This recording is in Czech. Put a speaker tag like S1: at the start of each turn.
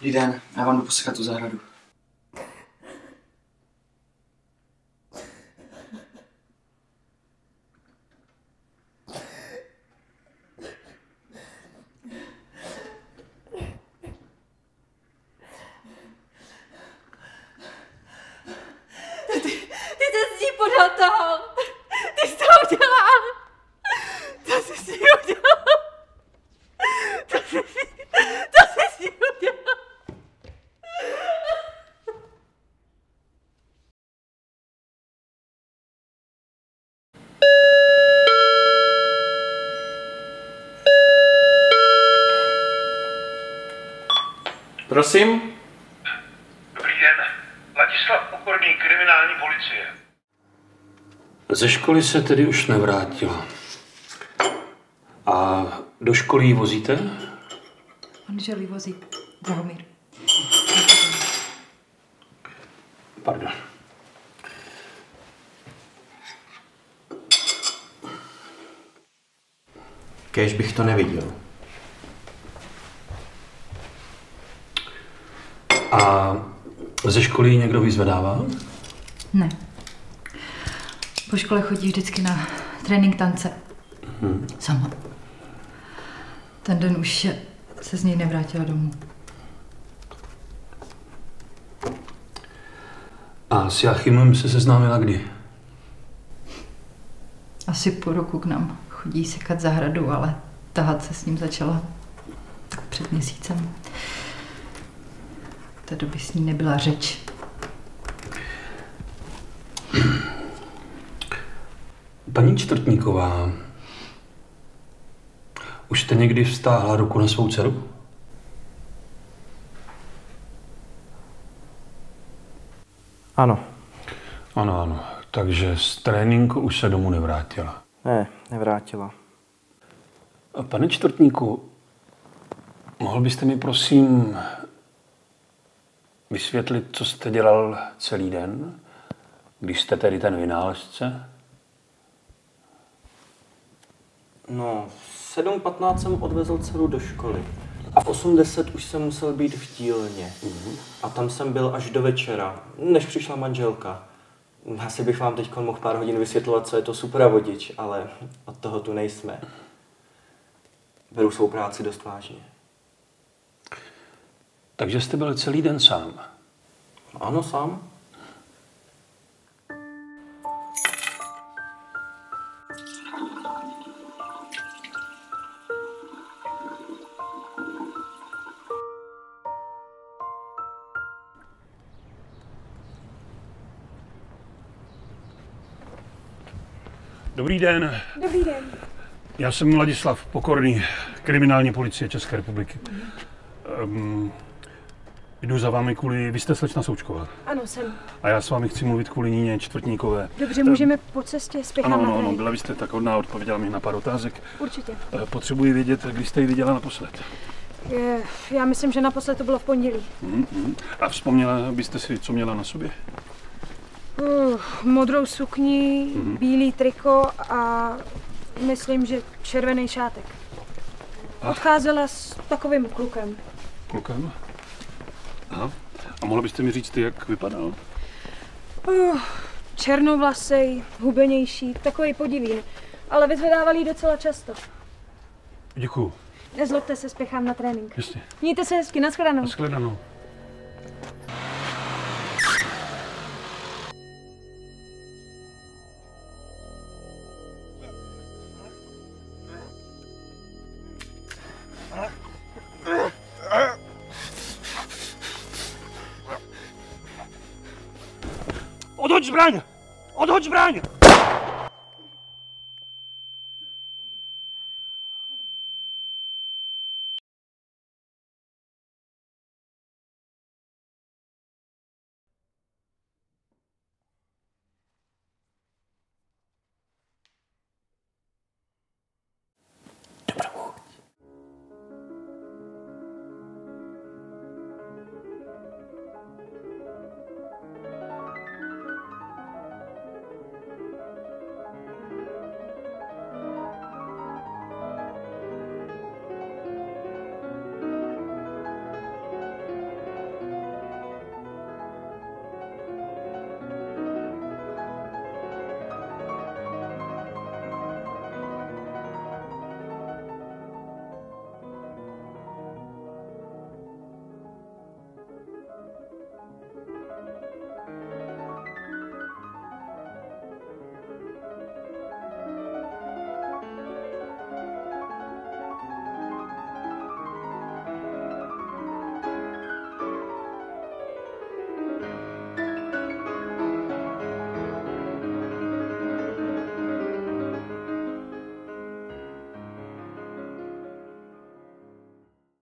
S1: Dobrý den, já vám jdu posekat tu zahradu.
S2: Ty se s ní podotál. Ty jsi to udělal. To jsi s ní udělal. To jsi s ní udělal.
S1: Prosím?
S3: Dobrý den. Ladislav Pokorný, kriminální policie.
S4: Ze školy se tedy už nevrátila. A do školy ji vozíte?
S2: Manžel ji vozí. Drahomír.
S4: Pardon.
S5: Kéž bych to neviděl.
S4: A ze školy ji někdo vyzvedává?
S2: Ne. Po škole chodí vždycky na trénink tance. Sama. Ten den už se z něj nevrátila domů.
S4: A s Jachimem se seznámila kdy?
S2: Asi po roku k nám chodí sekat zahradu, ale tahat se s ním začala tak před měsícem. V té době s ní nebyla řeč.
S4: Paní Čtvrtníková, už jste někdy vztáhla ruku na svou dceru?
S5: Ano.
S4: Ano, ano. Takže z tréninku už se domů nevrátila.
S5: Ne, nevrátila.
S4: Pane Čtvrtníku, mohl byste mi prosím vysvětlit, co jste dělal celý den, když jste tedy ten vynálezce?
S5: No, v 7:15 jsem odvezl dceru do školy. A v 8:10 už jsem musel být v dílně. A tam jsem byl až do večera, než přišla manželka. Asi bych vám teď mohl pár hodin vysvětlovat, co je to supravodič, ale od toho tu nejsme. Beru svou práci dost vážně.
S4: Takže jste byl celý den sám?
S5: Ano, sám.
S4: Dobrý den.
S6: Dobrý den.
S4: Já jsem Ladislav Pokorný, kriminální policie České republiky. Jdu za vámi kvůli... Vy jste slečna Součková.
S6: Ano, jsem.
S4: A já s vámi chci mluvit kvůli Níně Čtvrtníkové.
S6: Dobře, můžeme po cestě spěchat na
S4: Ano,
S6: trénink.
S4: byla byste tak hodná, odpověděla mi na pár otázek.
S6: Určitě.
S4: Potřebuji vědět, kdy jste ji viděla naposled.
S6: Já myslím, že naposled to bylo v pondělí.
S4: A vzpomněla byste si, co měla na sobě?
S6: Modrou sukni, bílý triko a myslím, že červený šátek. Odcházela s takovým klukem.
S4: Klukem? Aha. A mohla byste mi říct, jak vypadal?
S6: Černovlasej, hubenější, takový podivný. Ale vyzvedával jí docela často.
S4: Děkuju.
S6: Nezlobte se, spěchám na trénink.
S4: Jasně.
S6: Mějte se hezky, nashledanou.
S4: Nashledanou. Odhoď zbraň! Odhoď zbraň!